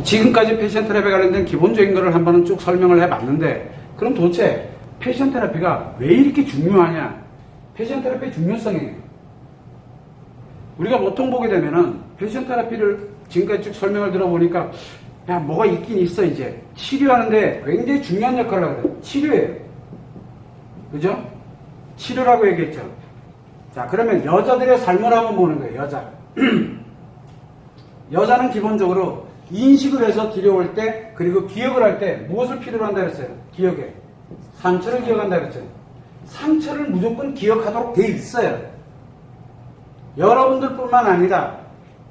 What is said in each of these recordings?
지금까지 패션 테라피에 관련된 기본적인 거를 한 번은 쭉 설명을 해봤는데, 그럼 도대체 패션 테라피가 왜 이렇게 중요하냐? 패션 테라피의 중요성이에요. 우리가 보통 보게 되면은 패션 테라피를 지금까지 쭉 설명을 들어보니까 야, 뭐가 있긴 있어. 이제 치료하는데 굉장히 중요한 역할을 하거든요. 치료예요. 그죠? 치료라고 얘기했죠. 자, 그러면 여자들의 삶을 한번 보는 거예요. 여자. 여자는 기본적으로 인식을 해서 들여올 때, 그리고 기억을 할 때 무엇을 필요로 한다 그랬어요? 기억에. 상처를 기억한다 그랬죠. 상처를 무조건 기억하도록 돼 있어요. 여러분들뿐만 아니라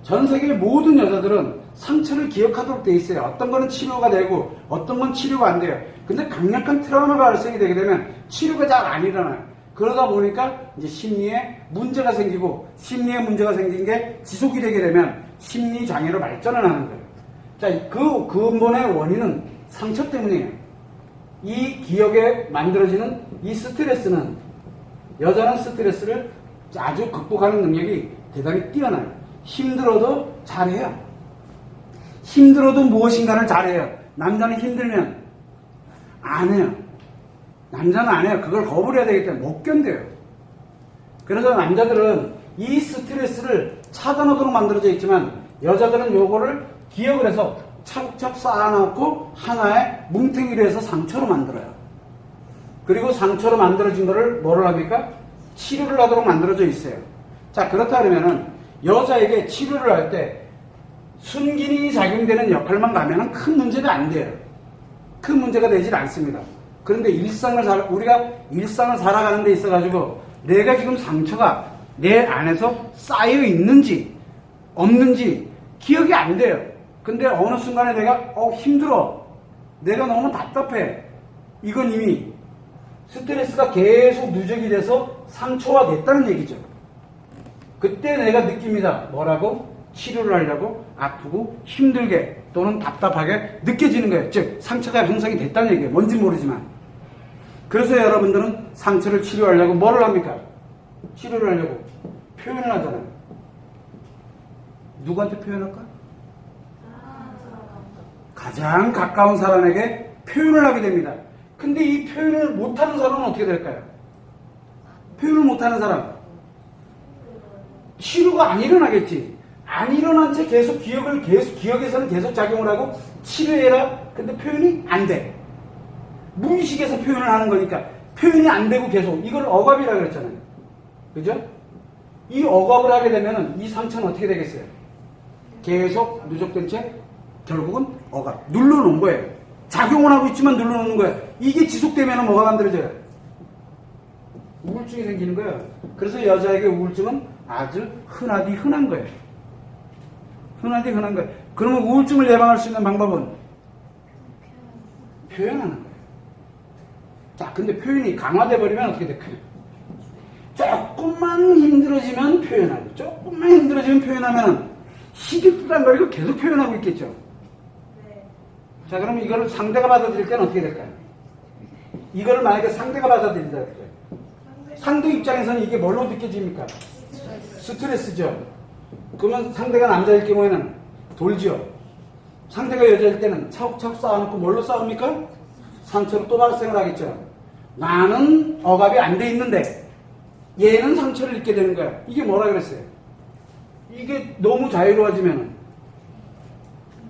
전 세계의 모든 여자들은 상처를 기억하도록 돼 있어요. 어떤 거는 치료가 되고 어떤 건 치료가 안 돼요. 근데 강력한 트라우마가 발생이 되게 되면 치료가 잘 안 일어나요. 그러다 보니까 이제 심리에 문제가 생기고, 심리에 문제가 생긴 게 지속이 되게 되면 심리 장애로 발전을 하는 거예요. 자, 그 근본의 원인은 상처 때문이에요. 이 기억에 만들어지는 이 스트레스는, 여자는 스트레스를 아주 극복하는 능력이 대단히 뛰어나요. 힘들어도 잘해요. 힘들어도 무엇인가를 잘해요. 남자는 힘들면 안 해요. 남자는 안 해요. 그걸 거부를 해야 되기 때문에 못 견뎌요. 그래서 남자들은 이 스트레스를 차단하도록 만들어져 있지만, 여자들은 요거를 기억을 해서 차곡차곡 쌓아놓고 하나의 뭉탱이로 해서 상처로 만들어요. 그리고 상처로 만들어진 거를 뭐를 합니까? 치료를 하도록 만들어져 있어요. 자, 그렇다 그러면은 여자에게 치료를 할 때 순기능이 작용되는 역할만 가면은 큰 문제가 안 돼요. 큰 문제가 되질 않습니다. 그런데 우리가 일상을 살아가는 데 있어가지고 내가 지금 상처가 내 안에서 쌓여 있는지 없는지 기억이 안 돼요. 근데 어느 순간에 내가 힘들어, 내가 너무 답답해, 이건 이미 스트레스가 계속 누적이 돼서 상처가 됐다는 얘기죠. 그때 내가 느낍니다. 뭐라고? 치료를 하려고 아프고 힘들게 또는 답답하게 느껴지는 거예요. 즉 상처가 형성이 됐다는 얘기예요. 뭔지 모르지만. 그래서 여러분들은 상처를 치료하려고 뭐를 합니까? 치료를 하려고 표현을 하잖아요. 누구한테 표현할까? 가장 가까운 사람에게 표현을 하게 됩니다. 근데 이 표현을 못하는 사람은 어떻게 될까요? 표현을 못하는 사람, 치료가 안 일어나겠지. 안 일어난 채 계속 기억에서는 계속 작용을 하고 치료해라. 근데 표현이 안 돼. 무의식에서 표현을 하는 거니까 표현이 안 되고 계속, 이걸 억압이라고 그랬잖아요. 그죠? 이 억압을 하게 되면은 이 상처는 어떻게 되겠어요? 계속 누적된 채 결국은 억압, 눌러놓은 거예요. 작용을 하고 있지만 눌러놓는 거예요. 이게 지속되면 뭐가 만들어져요? 우울증이 생기는 거예요. 그래서 여자에게 우울증은 아주 흔한 거예요. 흔한 거예요. 그러면 우울증을 예방할 수 있는 방법은 표현하는 거예요. 자, 근데 표현이 강화돼 버리면 어떻게 될까요? 조금만 힘들어지면 표현하고, 조금만 힘들어지면 표현하면 시기도 안 걸리고 계속 표현하고 있겠죠. 네. 자, 그러면 이거를 상대가 받아들일 때는 어떻게 될까요? 이거를 만약에 상대가 받아들인다 그래요. 상대 입장에서는 이게 뭘로 느껴집니까? 스트레스죠. 그러면 상대가 남자일 경우에는 돌죠. 상대가 여자일 때는 차곡차곡 쌓아놓고 뭘로 싸웁니까? 상처로 또 발생을 하겠죠. 나는 억압이 안 돼 있는데 얘는 상처를 입게 되는 거야. 이게 뭐라 그랬어요? 이게 너무 자유로워지면은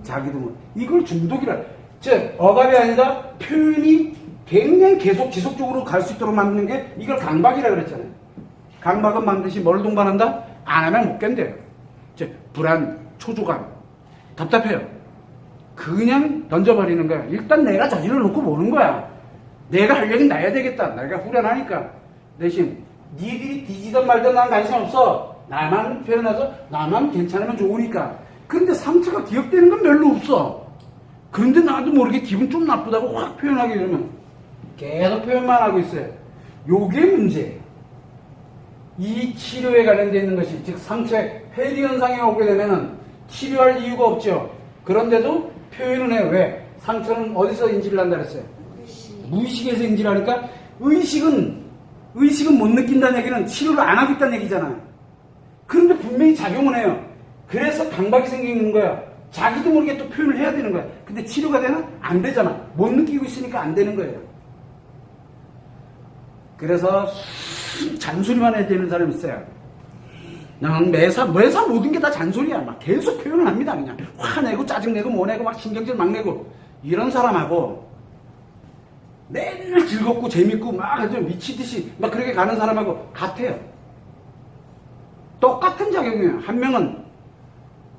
자기도 이걸 중독이라. 즉 억압이 아니라 표현이 굉장히 계속 지속적으로 갈 수 있도록 만드는 게, 이걸 강박이라 그랬잖아요. 강박은 반드시 뭘 동반한다? 안 하면 못 견뎌요. 즉 불안, 초조감, 답답해요. 그냥 던져버리는 거야. 일단 내가 저질러 놓고 보는 거야. 내가 할 얘기는 나야 되겠다. 내가 후련하니까. 대신 니들이 뒤지던 말든 난 관심 없어. 나만 표현해서 나만 괜찮으면 좋으니까. 그런데 상처가 기억되는 건 별로 없어. 그런데 나도 모르게 기분 좀 나쁘다고 확 표현하게 되면 계속 표현만 하고 있어요. 요게 문제예요. 이 치료에 관련되어 있는 것이, 즉 상처의 회리 현상이 오게 되면은 치료할 이유가 없죠. 그런데도 표현은 해요. 왜? 상처는 어디서 인지를 한다 그랬어요? 무의식에서 인지를 하니까, 의식은 못 느낀다는 얘기는 치료를 안 하고 있다는 얘기잖아요. 그런데 분명히 작용을 해요. 그래서 강박이 생기는 거야. 자기도 모르게 또 표현을 해야 되는 거야. 근데 치료가 되나? 안 되잖아. 못 느끼고 있으니까 안 되는 거예요. 그래서 잔소리만 해야 되는 사람이 있어요. 그냥 매사 모든 게 다 잔소리야. 막 계속 표현을 합니다. 그냥 화내고 짜증내고 뭐내고 막 신경질 막 내고 이런 사람하고 맨날 즐겁고 재밌고 막 아주 미치듯이 막 그렇게 가는 사람하고 같아요. 똑같은 작용이에요. 한 명은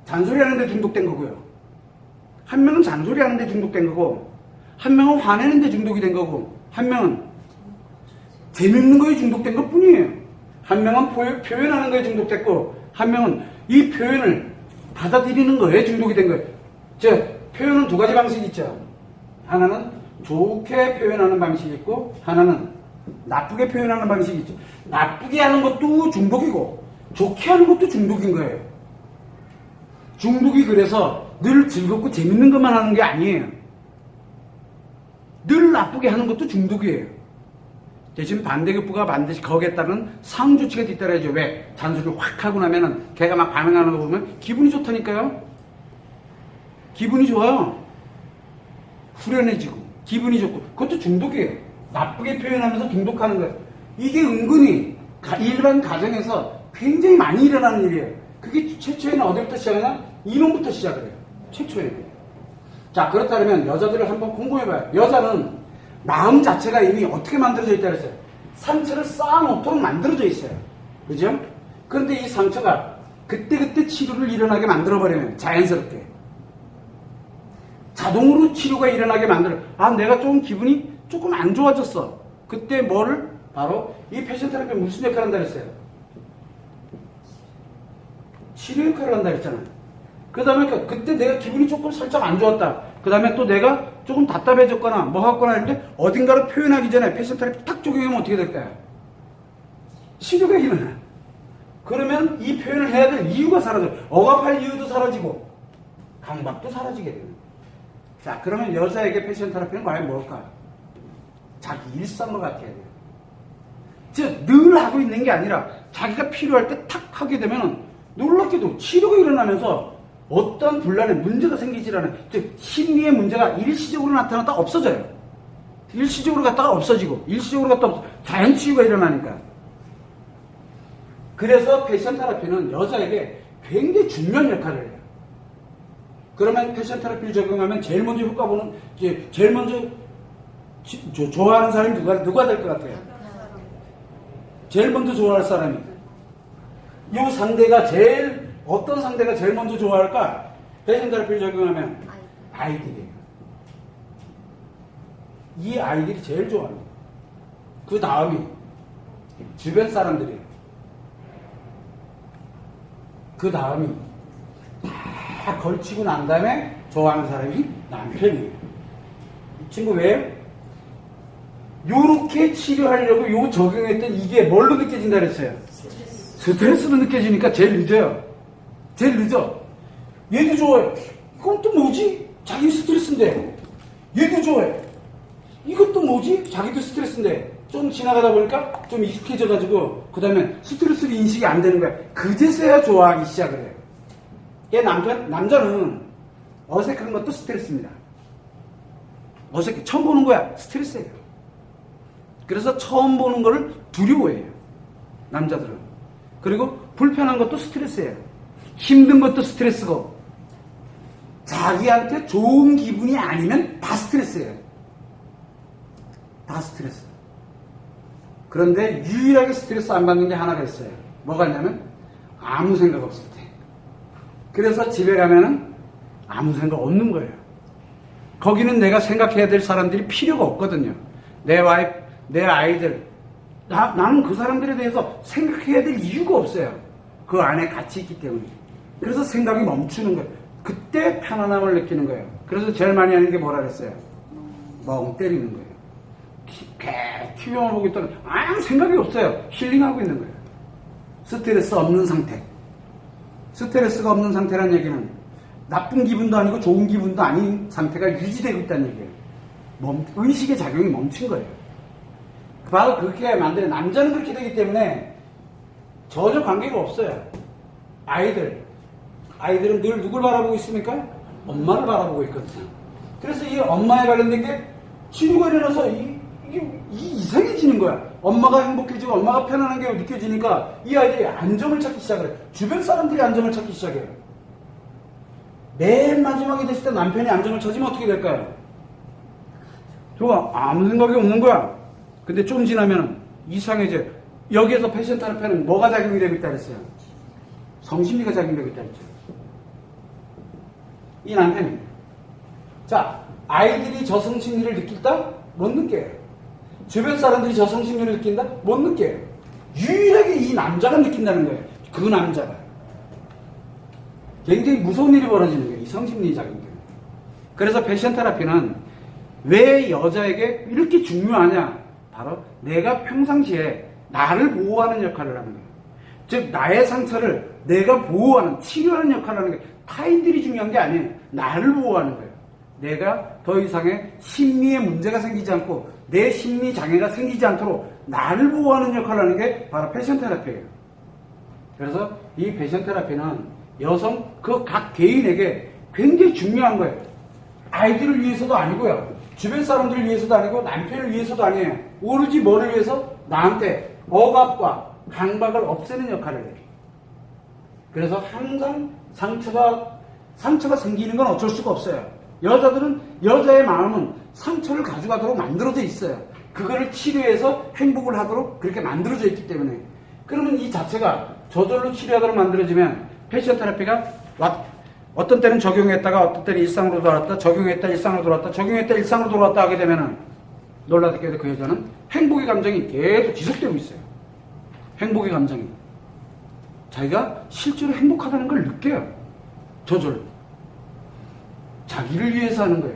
잔소리하는데 중독된 거고요. 한 명은 잔소리하는데 중독된 거고, 한 명은 화내는데 중독이 된 거고, 한 명은 재밌는 거에 중독된 것 뿐이에요. 한 명은 표현하는 거에 중독됐고, 한 명은 이 표현을 받아들이는 거에 중독이 된 거예요. 표현은 두 가지 방식이 있죠. 하나는 좋게 표현하는 방식이 있고, 하나는 나쁘게 표현하는 방식이 있죠. 나쁘게 하는 것도 중독이고, 좋게 하는 것도 중독인 거예요. 중독이 그래서 늘 즐겁고 재밌는 것만 하는 게 아니에요. 늘 나쁘게 하는 것도 중독이에요. 대신 반대급부가 반드시 거기에 따른 상조치가 뒤따라야죠. 왜? 잔소리를 확 하고 나면은 걔가 막 반응하는 거 보면 기분이 좋다니까요. 기분이 좋아요. 후련해지고 기분이 좋고 그것도 중독이에요. 나쁘게 표현하면서 중독하는 거예요. 이게 은근히 일반 가정에서 굉장히 많이 일어나는 일이에요. 그게 최초에는 어디부터 시작하냐? 이놈부터 시작을 해요. 최초에는. 자, 그렇다면 여자들을 한번 궁금해봐요. 여자는 마음 자체가 이미 어떻게 만들어져 있다 그랬어요? 상처를 쌓아놓도록 만들어져 있어요. 그죠? 그런데 이 상처가 그때그때 치료를 일어나게 만들어버리면 자연스럽게 자동으로 치료가 일어나게 만들어. 내가 좀 기분이 조금 안 좋아졌어. 그때 뭐를? 바로 이 패션 테라피 무슨 역할을 한다 그랬어요? 치료 역할을 한다 그랬잖아요. 그 다음에 그때 내가 기분이 조금 살짝 안 좋았다. 그 다음에 또 내가 조금 답답해졌거나 뭐 했거나 했는데 어딘가를 표현하기 전에 패션 테라피 딱 적용하면 어떻게 될까요? 치료가 일어나. 그러면 이 표현을 해야 될 이유가 사라져요. 억압할 이유도 사라지고 강박도 사라지게 됩니다. 자, 그러면 여자에게 패션 테라피는 과연 뭘까요? 자기 일상으로 갖게 해야 돼요. 즉, 늘 하고 있는 게 아니라 자기가 필요할 때 탁 하게 되면 놀랍게도 치료가 일어나면서 어떤 분란의 문제가 생기질 않아요. 즉, 심리의 문제가 일시적으로 나타났다 없어져요. 일시적으로 갔다가 없어지고, 일시적으로 갔다가 자연 치유가 일어나니까. 그래서 패션 테라피는 여자에게 굉장히 중요한 역할을 해요. 그러면 패션 테라피를 적용하면 제일 먼저 효과 보는, 제일 먼저 좋아하는 사람이 누가 될 것 같아요? 제일 먼저 좋아할 사람이. 이 상대가 어떤 상대가 제일 먼저 좋아할까? 패션 테라피를 적용하면 아이들이에요. 이 아이들이 제일 좋아합니다. 그 다음이 주변 사람들이에요. 그 다음이 다 걸치고 난 다음에 좋아하는 사람이 남편이에요. 이 친구 왜요? 요렇게 치료하려고 요 적용했던 이게 뭘로 느껴진다 그랬어요? 스트레스로 느껴지니까 제일 늦어요. 제일 늦어. 얘도 좋아해. 이건 또 뭐지? 자기 스트레스인데. 얘도 좋아해. 이것도 뭐지? 자기도 스트레스인데. 좀 지나가다 보니까 좀 익숙해져가지고 그 다음에 스트레스를 인식이 안 되는 거야. 그제서야 좋아하기 시작을 해요. 얘 남자는 어색한 것도 스트레스입니다. 어색해. 처음 보는 거야. 스트레스예요. 그래서 처음 보는 거를 두려워해요. 남자들은. 그리고 불편한 것도 스트레스예요. 힘든 것도 스트레스고 자기한테 좋은 기분이 아니면 다 스트레스예요. 다 스트레스. 그런데 유일하게 스트레스 안 받는 게 하나가 있어요. 뭐가 있냐면 아무 생각 없을 때. 그래서 집에 가면은 아무 생각 없는 거예요. 거기는 내가 생각해야 될 사람들이 필요가 없거든요. 내 와이프, 내 아이들. 나는 그 사람들에 대해서 생각해야 될 이유가 없어요. 그 안에 같이 있기 때문에. 그래서 생각이 멈추는 거예요. 그때 편안함을 느끼는 거예요. 그래서 제일 많이 하는 게 뭐라 그랬어요? 멍 때리는 거예요. TV만 보고 있다가 아무 생각이 없어요. 힐링하고 있는 거예요. 스트레스 없는 상태. 스트레스가 없는 상태란 얘기는 나쁜 기분도 아니고 좋은 기분도 아닌 상태가 유지되고 있다는 얘기예요. 의식의 작용이 멈춘 거예요. 바로 그렇게 만드는 남자는 그렇게 되기 때문에 전혀 관계가 없어요. 아이들은 늘 누굴 바라보고 있습니까? 엄마를 바라보고 있거든요. 그래서 이 엄마에 관련된 게 치료가 일어나서 이상해지는 거야. 엄마가 행복해지고 엄마가 편안한 게 느껴지니까 이 아이들이 안정을 찾기 시작을 해. 주변 사람들이 안정을 찾기 시작해요. 맨 마지막에 됐을 때 남편이 안정을 찾으면 어떻게 될까요? 좋아, 아무 생각이 없는 거야. 근데 좀 지나면 이상해져. 여기에서 패션 테라피는 뭐가 작용이 되고 있다 그랬어요? 성심리가 작용되고 있다 그랬죠. 이 남편이. 자, 아이들이 저성심리를 느낄다? 못 느껴요. 주변 사람들이 저성심리를 느낀다? 못 느껴요. 유일하게 이 남자가 느낀다는 거예요. 그 남자가. 굉장히 무서운 일이 벌어지는 거예요. 이 성심리 작용 때문에. 그래서 패션 테라피는 왜 여자에게 이렇게 중요하냐? 바로 내가 평상시에 나를 보호하는 역할을 하는 거예요. 즉 나의 상처를 내가 보호하는, 치료하는 역할을 하는 게 타인들이 중요한 게 아니에요. 나를 보호하는 거예요. 내가 더 이상의 심리에 문제가 생기지 않고 내 심리 장애가 생기지 않도록 나를 보호하는 역할을 하는 게 바로 패션 테라피예요. 그래서 이 패션 테라피는 여성 그 각 개인에게 굉장히 중요한 거예요. 아이들을 위해서도 아니고요. 주변 사람들을 위해서도 아니고 남편을 위해서도 아니에요. 오로지 뭐를 위해서? 나한테 억압과 강박을 없애는 역할을 해요. 그래서 항상 상처가 생기는 건 어쩔 수가 없어요. 여자들은, 여자의 마음은 상처를 가져가도록 만들어져 있어요. 그거를 치료해서 행복을 하도록 그렇게 만들어져 있기 때문에. 그러면 이 자체가 저절로 치료하도록 만들어지면 패션 테라피가 어떤 때는 적용했다가 어떤 때는 일상으로 돌아왔다, 적용했다 일상으로 돌아왔다, 적용했다 일상으로 돌아왔다 하게 되면은 놀랍게도 그 여자는 행복의 감정이 계속 지속되고 있어요. 행복의 감정이. 자기가 실제로 행복하다는 걸 느껴요. 저절로. 자기를 위해서 하는 거예요.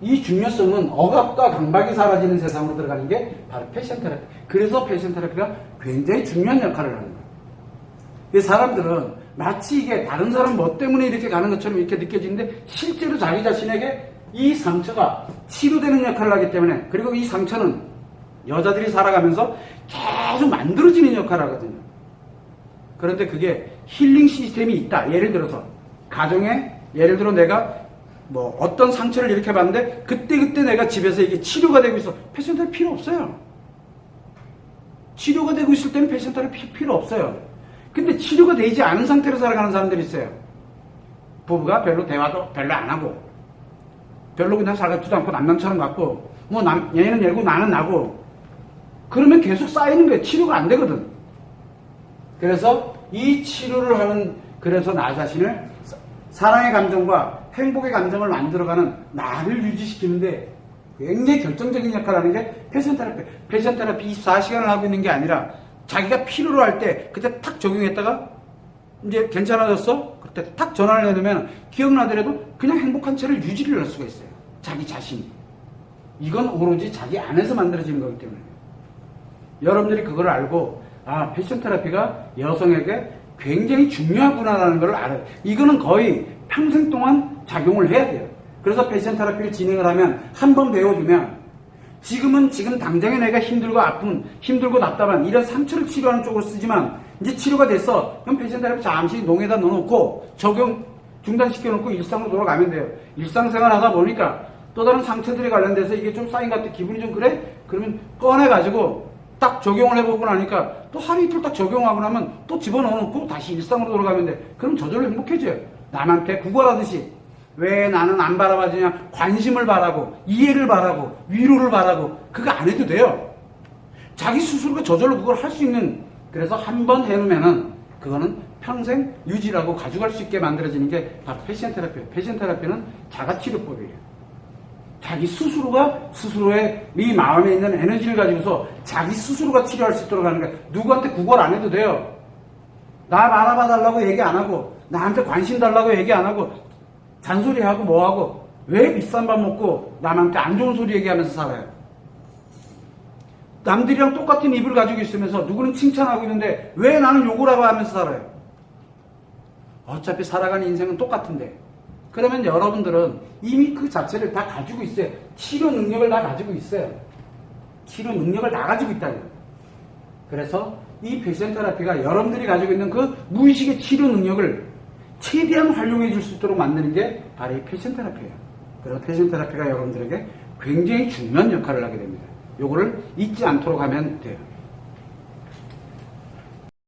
이 중요성은 억압과 강박이 사라지는 세상으로 들어가는 게 바로 패션 테라피. 그래서 패션 테라피가 굉장히 중요한 역할을 하는 거예요. 이 사람들은 마치 이게 다른 사람 뭐 때문에 이렇게 가는 것처럼 이렇게 느껴지는데 실제로 자기 자신에게 이 상처가 치료되는 역할을 하기 때문에, 그리고 이 상처는 여자들이 살아가면서 계속 만들어지는 역할을 하거든요. 그런데 그게 힐링 시스템이 있다. 예를 들어서 가정에, 예를 들어 내가 뭐 어떤 상처를 이렇게 받는데 그때 내가 집에서 이게 치료가 되고 있어. 패션 테라피 필요 없어요. 치료가 되고 있을 때는 패션 테라피 필요 없어요. 근데 치료가 되지 않은 상태로 살아가는 사람들이 있어요. 부부가 별로 대화도 별로 안 하고, 별로 그냥 살갑지도 않고 남남처럼 같고, 뭐 얘는 얘고 나는 나고, 그러면 계속 쌓이는 거예요. 치료가 안 되거든. 그래서 이 치료를 하는, 그래서 나 자신을 사랑의 감정과 행복의 감정을 만들어가는 나를 유지시키는데 굉장히 결정적인 역할을 하는 게 패션 테라피. 패션 테라피 24시간을 하고 있는 게 아니라 자기가 필요로 할 때 그때 탁 적용했다가 이제 괜찮아졌어? 그때 탁 전환을 해놓으면 기억나더라도 그냥 행복한 채를 유지를 할 수가 있어요. 자기 자신이. 이건 오로지 자기 안에서 만들어지는 거기 때문에. 여러분들이 그걸 알고, 아, 패션 테라피가 여성에게 굉장히 중요하구나라는 걸 알아요. 이거는 거의 평생 동안 작용을 해야 돼요. 그래서 패션 테라피를 진행을 하면, 한 번 배워주면, 지금 당장에 내가 힘들고 아픈, 힘들고 답답한 이런 상처를 치료하는 쪽으로 쓰지만, 이제 치료가 됐어. 그럼 패션 테라피 잠시 농에다 넣어놓고, 적용 중단시켜놓고 일상으로 돌아가면 돼요. 일상생활 하다 보니까 또 다른 상처들에 관련돼서 이게 좀 쌓인 것 같아. 기분이 좀 그래? 그러면 꺼내가지고 딱 적용을 해보고 나니까 또 하루 이틀 딱 적용하고 나면 또 집어넣어놓고 다시 일상으로 돌아가면 돼. 그럼 저절로 행복해져요. 남한테 구걸하듯이. 왜 나는 안 바라봐주냐? 관심을 바라고, 이해를 바라고, 위로를 바라고, 그거 안 해도 돼요. 자기 스스로가 저절로 그걸 할 수 있는, 그래서 한 번 해놓으면은 그거는 평생 유지하고 가져갈 수 있게 만들어지는 게 바로 패션 테라피예요. 패션 테라피는 자가치료법이에요. 자기 스스로가 스스로의 이 마음에 있는 에너지를 가지고서 자기 스스로가 치료할 수 있도록 하는 거예요. 누구한테 구걸 안 해도 돼요. 나 바라봐 달라고 얘기 안 하고, 나한테 관심 달라고 얘기 안 하고, 잔소리하고 뭐하고, 왜 비싼 밥 먹고 남한테 안 좋은 소리 얘기하면서 살아요? 남들이랑 똑같은 입을 가지고 있으면서 누구는 칭찬하고 있는데 왜 나는 욕을 하고 하면서 살아요? 어차피 살아가는 인생은 똑같은데. 그러면 여러분들은 이미 그 자체를 다 가지고 있어요. 치료 능력을 다 가지고 있어요. 치료 능력을 다 가지고 있다는 거예요. 그래서 이 패션 테라피가 여러분들이 가지고 있는 그 무의식의 치료 능력을 최대한 활용해 줄 수 있도록 만드는 게 바로 이 패션 테라피예요. 그래서 패션 테라피가 여러분들에게 굉장히 중요한 역할을 하게 됩니다. 요거를 잊지 않도록 하면 돼요.